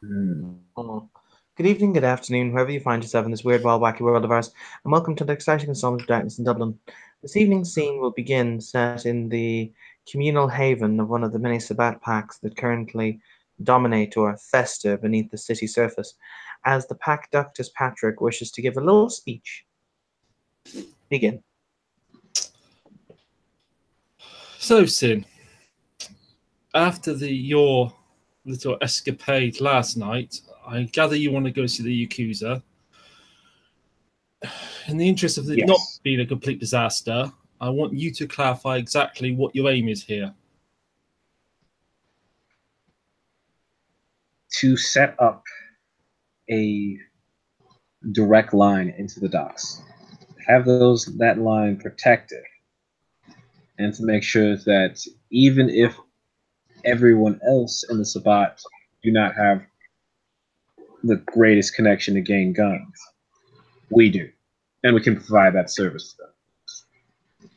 Hmm. Oh. Good evening, good afternoon, wherever you find yourself in this weird, wild, wacky world of ours, and welcome to the exciting installment of Darkness in Dublin. This evening's scene will begin set in the communal haven of one of the many Sabbat packs that currently dominate or fester beneath the city surface, as the pack Ductus Patrick wishes to give a little speech. Begin. So, Sin, after your little escapade last night, I gather you want to go see the Yakuza. In the interest of it not Yes. being a complete disaster, I want you to clarify exactly what your aim is here. To set up a direct line into the docks, have that line protected, and to make sure that even if everyone else in the Sabbat do not have the greatest connection to gain guns, we do, and we can provide that service to them.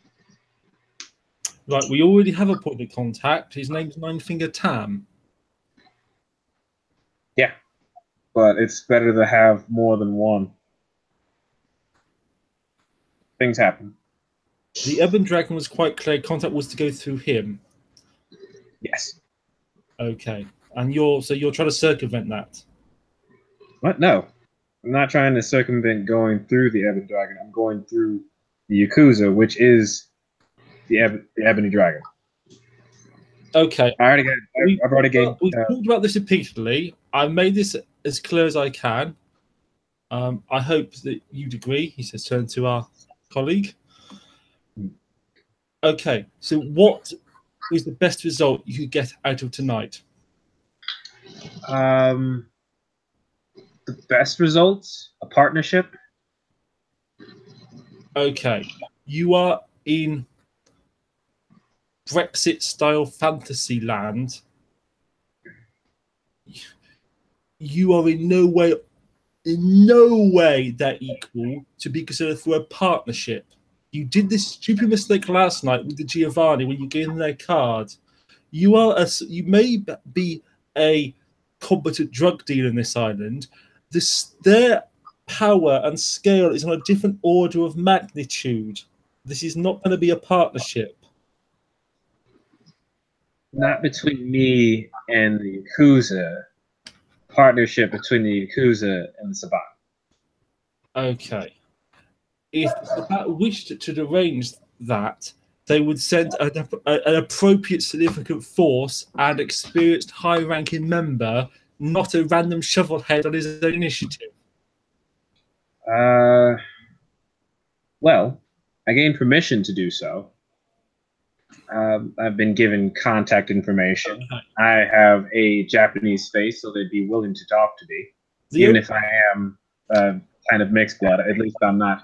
Right, we already have a point of contact. His name's Ninefinger Tam. Yeah, but it's better to have more than one. Things happen. The Ebon Dragon was quite clear. Contact was to go through him. Yes. Okay, and you're trying to circumvent that. What? No, I'm not trying to circumvent going through the Ebony Dragon. I'm going through the Yakuza, which is the Ebony Dragon. Okay. I've already gained. We've talked about this repeatedly. I made this as clear as I can. I hope that you'd agree. He says, turn to our colleague. Okay, so what is the best result you could get out of tonight? The best results, a partnership. Okay, you are in Brexit-style fantasy land. You are in no way that equal to be considered for a partnership. You did this stupid mistake last night with the Giovanni when you gave them their card. You may be a competent drug dealer in this island. Their power and scale is on a different order of magnitude. This is not going to be a partnership. Not between me and the Yakuza. Partnership between the Yakuza and the Sabbat. Okay. If Sabbat wished to arrange that, they would send an appropriate significant force and experienced high-ranking member, not a random shovelhead on his own initiative. Well, I gained permission to do so. I've been given contact information. Okay. I have a Japanese face, so they'd be willing to talk to me. Even if I am kind of mixed blood, at least I'm not.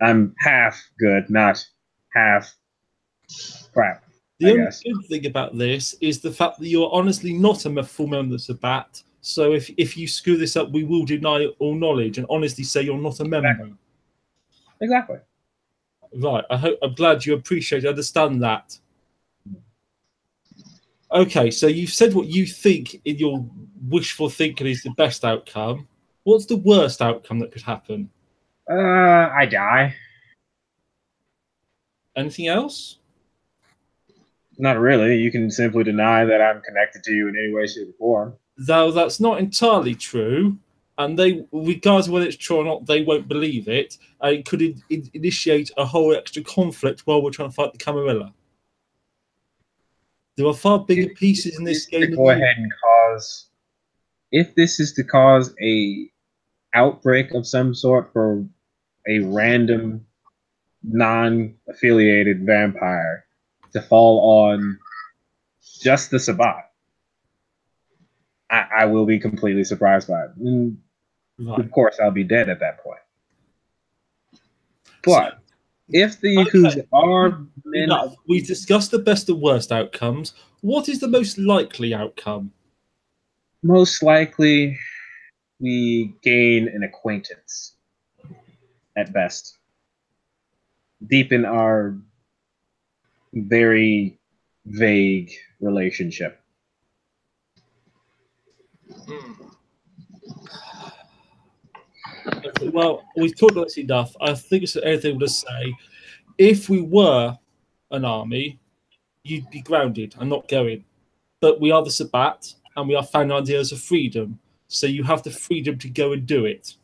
I'm half good, not half crap. The only good thing about this is the fact that you're honestly not a full member of the Sabbat. So if you screw this up, we will deny all knowledge and honestly say you're not a member. Exactly. Right. I'm glad you understand that. Okay, so you've said what you think in your wishful thinking is the best outcome. What's the worst outcome that could happen? I die. Anything else? Not really. You can simply deny that I'm connected to you in any way, shape, or form. Though that's not entirely true, and they, regardless of whether it's true or not, they won't believe it. It could initiate a whole extra conflict while we're trying to fight the Camarilla. There are far bigger pieces in this game. Go ahead and cause. If this is to cause a outbreak of some sort for a random non-affiliated vampire to fall on just the Sabbat, I will be completely surprised by it. Right. Of course, I'll be dead at that point. But if the Yakuza are enough, we discussed the best and worst outcomes. What is the most likely outcome? Most likely, we gain an acquaintance at best. Deepen our very vague relationship. Well, we've talked about this enough. I think it's anything to say. If we were an army, you'd be grounded and not going. But we are the Sabbat, and we are founding ideas of freedom. So you have the freedom to go and do it.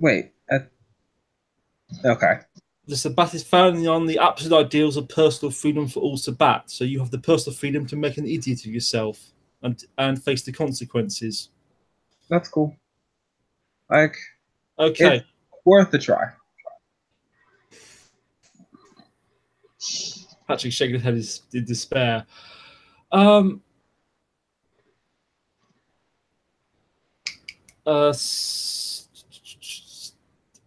Wait. Okay. The Sabbat is founding on the absolute ideals of personal freedom for all Sabbat. So you have the personal freedom to make an idiot of yourself and face the consequences. That's cool. Like, Okay. it's worth a try. Patrick shaking his head in despair. I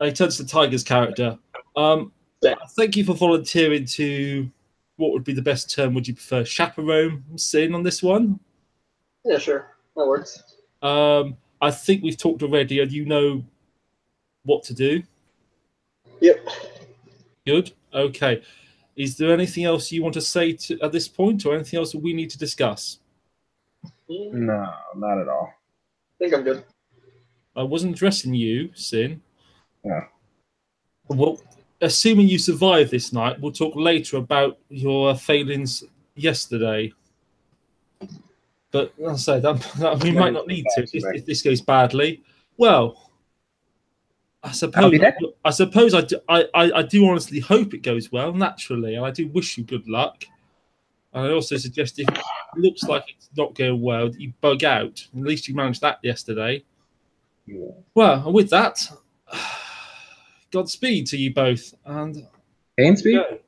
turn to the Tiger's character. Thank you for volunteering to, what would be the best term would you prefer? Chaperone Sin on this one? Yeah, sure. That works. I think we've talked already and you know what to do. Yep. Good. Okay. Is there anything else you want to say at this point or anything else that we need to discuss? No, not at all. I think I'm good. I wasn't addressing you, Sin. Yeah. Well, assuming you survive this night, we'll talk later about your failings yesterday. But as I said, we might not need to if this goes badly. Well, I suppose I do honestly hope it goes well, naturally, and I do wish you good luck. And I also suggest if it looks like it's not going well, that you bug out. At least you managed that yesterday. Yeah. Well, and with that, Godspeed to you both. And Gainspeed?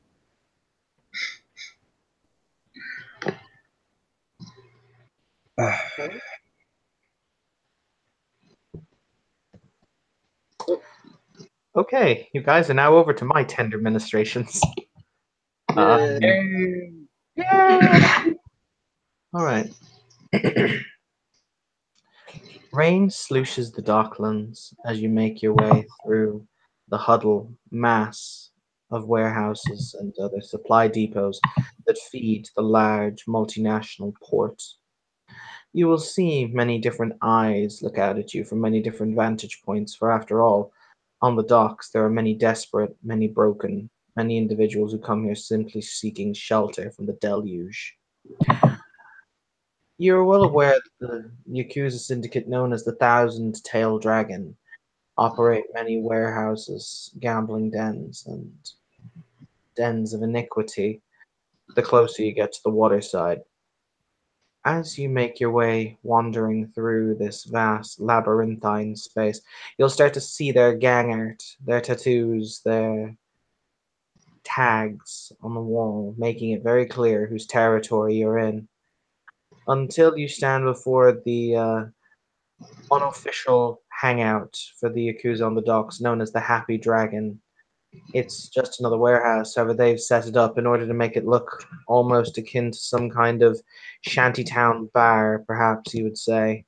Okay, you guys are now over to my tender ministrations. Yay. Yeah. All right. Rain slooshes the docklands as you make your way through the huddle mass of warehouses and other supply depots that feed the large multinational port. You will see many different eyes look out at you from many different vantage points, for after all, on the docks there are many desperate, many broken, many individuals who come here simply seeking shelter from the deluge. You're well aware that the Yakuza syndicate known as the Thousand-Tailed Dragon operate many warehouses, gambling dens, and dens of iniquity the closer you get to the waterside. As you make your way wandering through this vast labyrinthine space, you'll start to see their gang art, their tattoos, their tags on the wall, making it very clear whose territory you're in. Until you stand before the unofficial hangout for the Yakuza on the docks, known as the Happy Dragon. It's just another warehouse, however they've set it up in order to make it look almost akin to some kind of shantytown bar, perhaps you would say.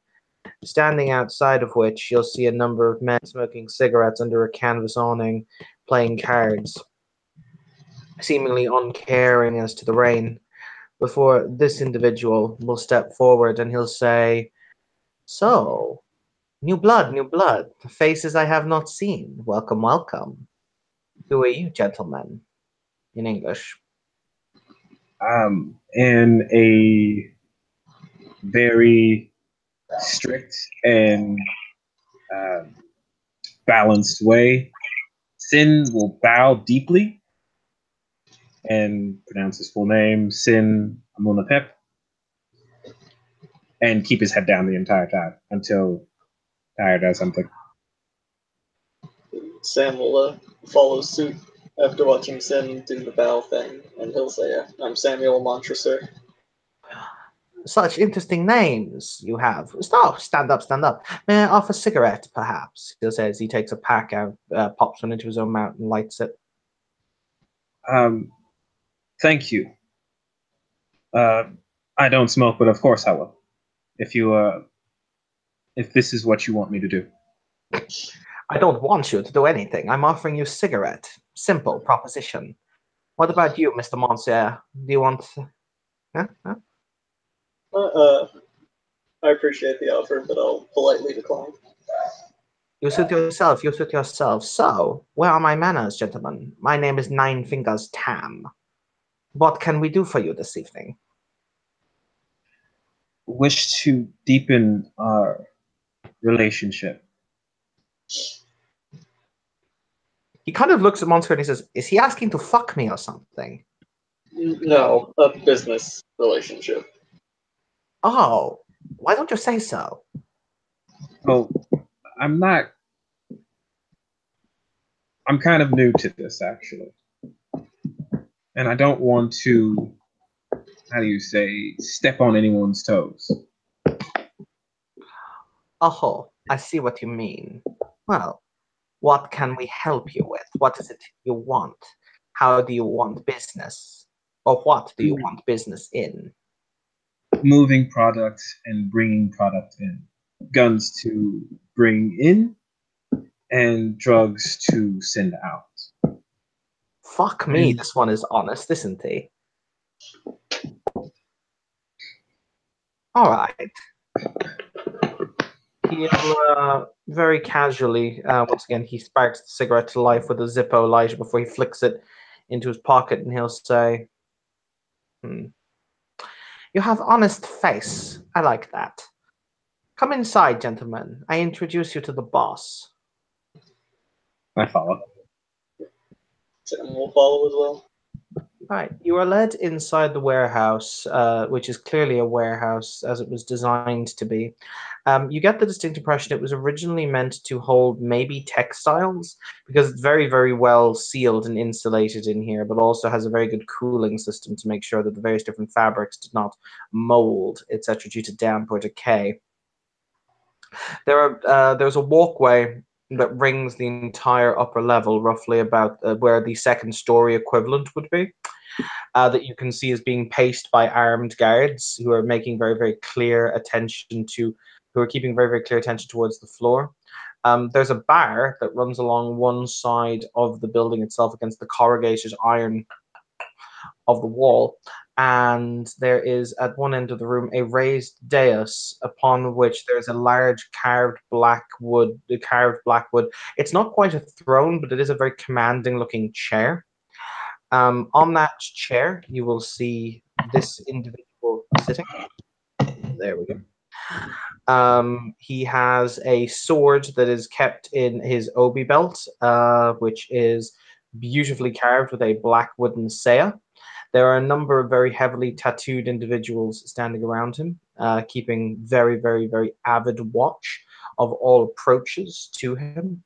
Standing outside of which, you'll see a number of men smoking cigarettes under a canvas awning, playing cards, seemingly uncaring as to the rain, before this individual will step forward and he'll say, "So, new blood, faces I have not seen. Welcome, welcome. Who are you, gentlemen?" In English. In a very strict and balanced way, Sin will bow deeply and pronounce his full name, Sin Amunapep, and keep his head down the entire time until Tyre does something. Sam will follow suit after watching Sin do the bow thing, and he'll say, "I'm Samuel Montresor." Such interesting names you have. Stop, stand up, stand up. May I offer a cigarette, perhaps? He'll say as he takes a pack out, pops one into his own mouth and lights it. Thank you. I don't smoke, but of course I will. If this is what you want me to do. I don't want you to do anything. I'm offering you a cigarette. Simple proposition. What about you, Mr. Monsieur? Do you want... Huh? I appreciate the offer, but I'll politely decline. You suit yourself, you suit yourself. So, where are my manners, gentlemen? My name is Nine Fingers Tam. What can we do for you this evening? Wish to deepen our relationship. He kind of looks at Monster and he says, is he asking to fuck me or something? No, a business relationship. Oh, why don't you say so? Well, I'm kind of new to this, actually. And I don't want to, how do you say, step on anyone's toes. Oh, I see what you mean. Well, what can we help you with? What is it you want? How do you want business? Or what do you want business in? Moving product and bringing product in. Guns to bring in and drugs to send out. Fuck me, this one is honest, isn't he? Alright. He'll very casually, once again, he sparks the cigarette to life with a Zippo lighter before he flicks it into his pocket, and he'll say, You have honest face. I like that. Come inside, gentlemen. I introduce you to the boss. I follow. Sam will follow as well. Right, you are led inside the warehouse, which is clearly a warehouse as it was designed to be. You get the distinct impression it was originally meant to hold maybe textiles, because it's very, very well sealed and insulated in here, but also has a very good cooling system to make sure that the various different fabrics did not mold, etc., due to damp or decay. There's a walkway that rings the entire upper level, roughly about where the second story equivalent would be, that you can see is being paced by armed guards who are making very, very clear attention to, who are keeping very, very clear attention towards the floor. There's a bar that runs along one side of the building itself against the corrugated iron of the wall, and there is at one end of the room a raised dais upon which there's a large carved black wood. It's not quite a throne, but it is a very commanding looking chair. On that chair, you will see this individual sitting. There we go. He has a sword that is kept in his obi belt, which is beautifully carved with a black wooden saya. There are a number of very heavily tattooed individuals standing around him, keeping very, very, very avid watch of all approaches to him.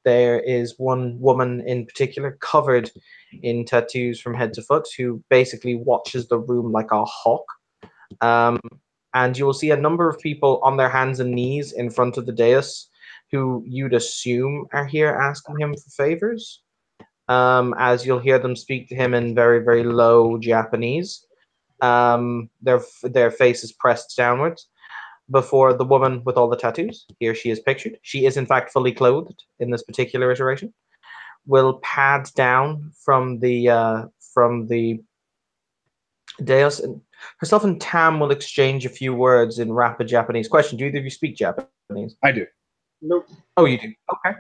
There is one woman in particular covered in tattoos from head to foot who basically watches the room like a hawk. And you will see a number of people on their hands and knees in front of the dais who you'd assume are here asking him for favors. As you'll hear them speak to him in very, very low Japanese. Their faces pressed downwards. Before the woman with all the tattoos, here she is pictured. She is in fact fully clothed in this particular iteration. Will pad down from the dais, and herself and Tam will exchange a few words in rapid Japanese. Question: do either of you speak Japanese? I do. Nope. Oh, you do? Okay.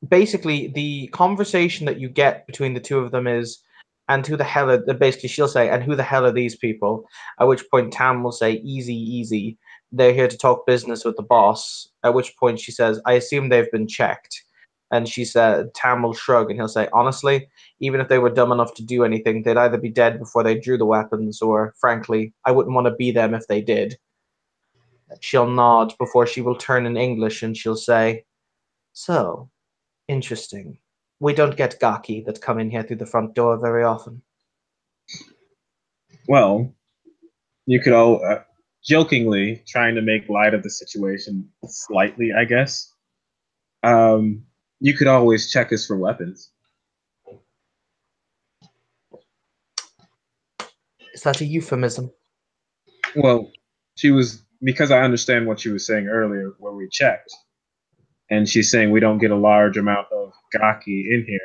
Basically, the conversation that you get between the two of them is, and who the hell are, basically she'll say, and who the hell are these people? At which point Tam will say, easy, easy. They're here to talk business with the boss. At which point she says, I assume they've been checked. And she said, Tam will shrug and he'll say, honestly, even if they were dumb enough to do anything, they'd either be dead before they drew the weapons, or frankly, I wouldn't want to be them if they did. She'll nod before she will turn in English and she'll say, so, interesting. We don't get gaki that come in here through the front door very often. Well, you could all, jokingly, trying to make light of the situation slightly, I guess. You could always check us for weapons. Is that a euphemism? Well, because I understand what she was saying earlier where we checked. And she's saying we don't get a large amount of gaki in here.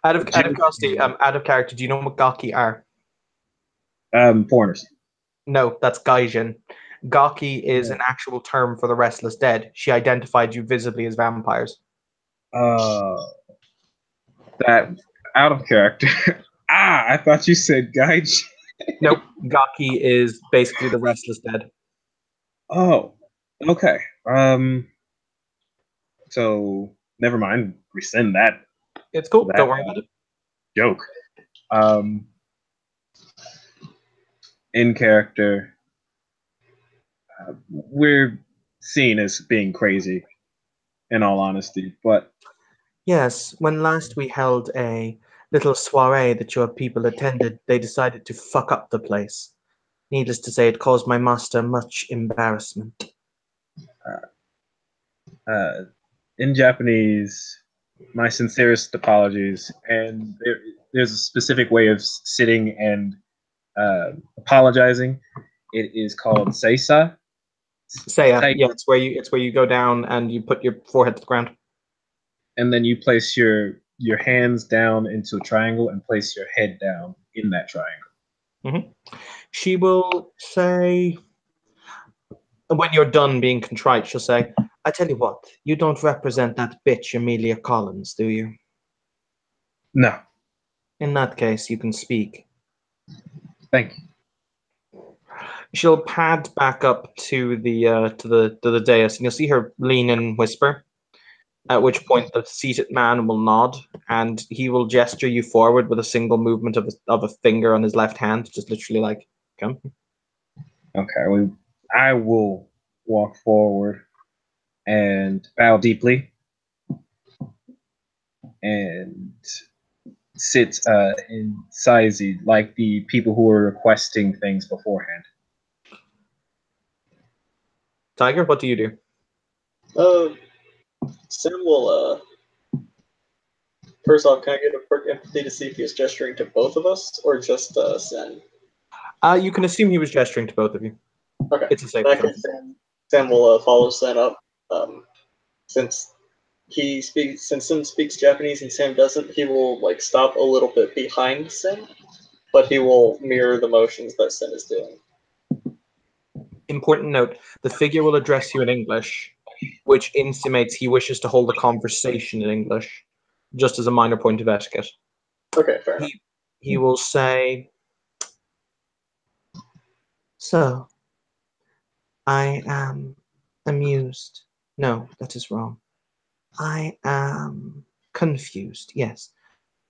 Out of curiosity, out of character, do you know what gaki are? Foreigners. No, that's Gaijin. Gaki is an actual term for the restless dead. She identified you visibly as vampires. That out of character. I thought you said Gaijin. Nope, Gaki is basically the restless dead. Oh, okay. So never mind. Rescind that It's cool. That- Don't worry about it. joke. In character, we're seen as being crazy, in all honesty. But Yes, when last we held a little soiree that your people attended, they decided to fuck up the place. Needless to say, it caused my master much embarrassment. in Japanese, my sincerest apologies. And there's a specific way of sitting and apologizing. It is called seisa. Seiya, yeah, it's where you go down and you put your forehead to the ground. And then you place your hands down into a triangle and place your head down in that triangle. She will say, when you're done being contrite, she'll say, I tell you what, you don't represent that bitch Amelia Collins, do you? No, In that case, you can speak. thank you. She'll pad back up to the dais, and you'll see her lean and whisper. At which point, the seated man will nod, and he will gesture you forward with a single movement of a finger on his left hand, just literally like, come. Okay, I will walk forward and bow deeply and sit in Saizi like the people who were requesting things beforehand. Tiger, what do you do? Sam will, first off, can I get a quick empathy to see if he's gesturing to both of us, or just, Sam? You can assume he was gesturing to both of you. Okay. It's a safe Back choice. in Sam will follow Sam up. Since Sim speaks Japanese and Sam doesn't, he will like stop a little bit behind Sim, but he will mirror the motions that Sim is doing. Important note, the figure will address you in English, which intimates he wishes to hold a conversation in English, just as a minor point of etiquette. Okay, fair enough. He will say, so, I am amused. No, that is wrong. I am confused, yes.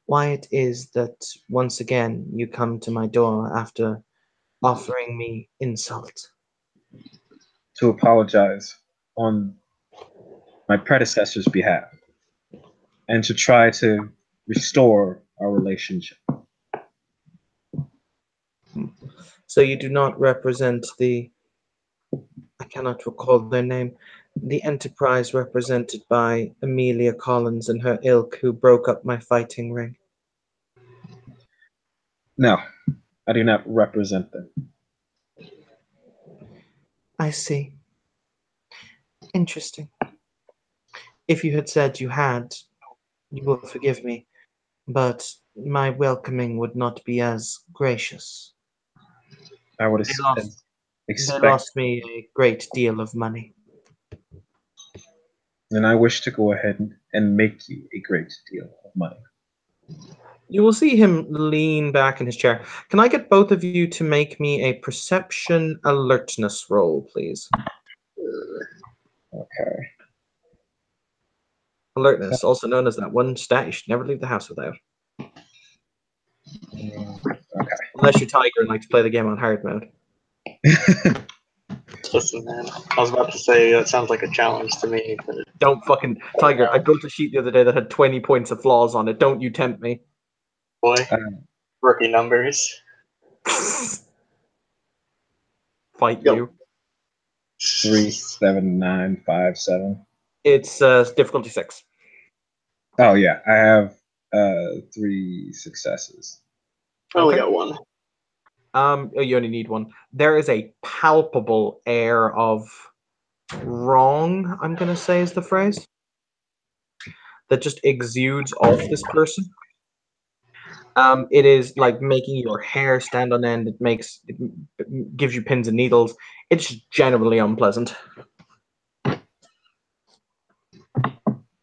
Why it is that once again you come to my door after offering me insult. To apologize on my predecessor's behalf and to try to restore our relationship. So you do not represent I cannot recall their name, the enterprise represented by Amelia Collins and her ilk who broke up my fighting ring. No, I do not represent them. I see. Interesting. If you had said you had, you will forgive me, but my welcoming would not be as gracious. I would They expect, lost me a great deal of money. and I wish to go ahead and make you a great deal of money. You will see him lean back in his chair. Can I get both of you to make me a perception alertness roll, please? Okay. Alertness, also known as that one stat you should never leave the house without. Okay. Unless you're Tiger and like to play the game on hard mode. Listen, man, I was about to say that sounds like a challenge to me, but Don't fucking Tiger. I built a sheet the other day that had 20 points of flaws on it. Don't you tempt me. boy, rookie numbers. Fight Yo. you. 3, 7, 9, 5, 7. It's difficulty 6. Oh yeah, I have 3 successes. I only Okay. got one. You only need one. There is a palpable air of wrong, I'm gonna say is the phrase, that just exudes off this person. It is like making your hair stand on end. It gives you pins and needles. It's generally unpleasant.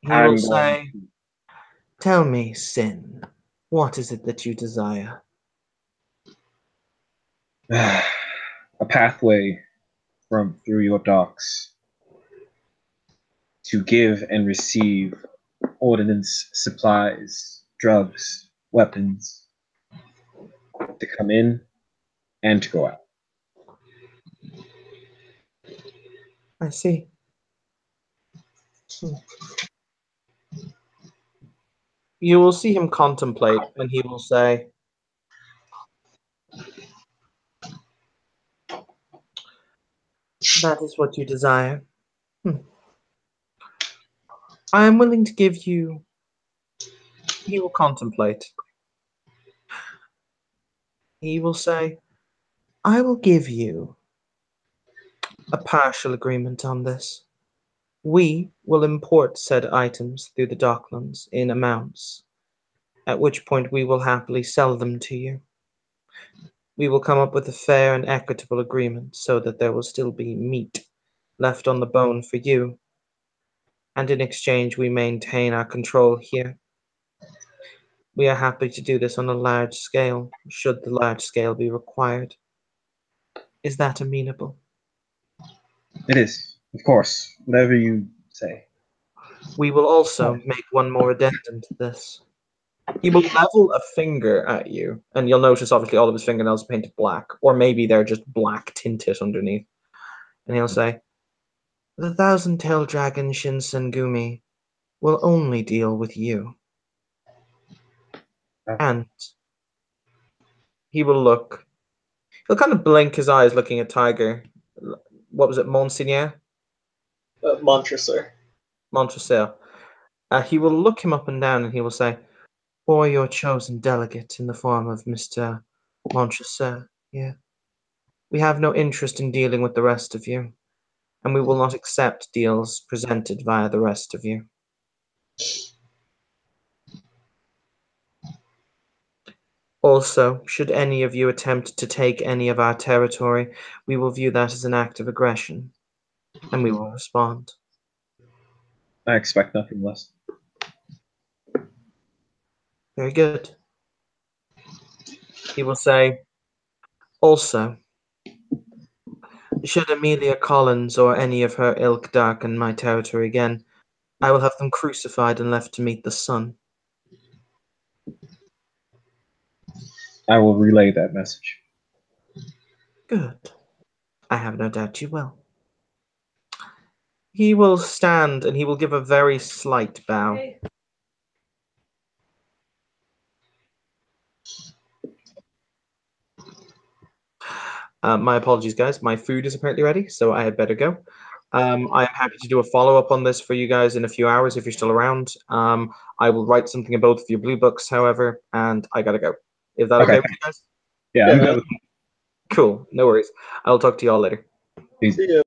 He will say, "Tell me, Sin, what is it that you desire?" A pathway through your docks to give and receive ordnance, supplies, drugs, weapons, to come in and to go out. I see. You will see him contemplate, and he will say, "That is what you desire. I am willing to give you..." He will contemplate. He will say, "I will give you a partial agreement on this. We will import said items through the docklands in amounts, at which point we will happily sell them to you. We will come up with a fair and equitable agreement so that there will still be meat left on the bone for you, and in exchange we maintain our control here. We are happy to do this on a large scale, should the large scale be required. Is that amenable?" It is, of course, whatever you say. We will also make one more addendum to this. He will level a finger at you, and you'll notice obviously all of his fingernails are painted black, or maybe they're just black tinted underneath. And he'll say, "The thousand-tailed dragon Shinsengumi will only deal with you." And he will look. He'll kind of blink his eyes looking at Tiger. What was it, Monseigneur? Montresor. Montresor. He will look him up and down, and he will say, "For your chosen delegate in the form of Mr. Montresor, yeah. We have no interest in dealing with the rest of you, and we will not accept deals presented via the rest of you. Also, should any of you attempt to take any of our territory, we will view that as an act of aggression, and we will respond." I expect nothing less. Very good. He will say, "Also, should Amelia Collins or any of her ilk darken my territory again, I will have them crucified and left to meet the sun." I will relay that message. Good. I have no doubt you will. He will stand and he will give a very slight bow. My apologies, guys. My food is apparently ready, so I had better go. I am happy to do a follow-up on this for you guys in a few hours if you're still around. I will write something in both of your blue books, however, and I gotta go. Is that okay with you guys? Yeah, I'm good with Cool. No worries. I'll talk to you all later. Peace. See ya.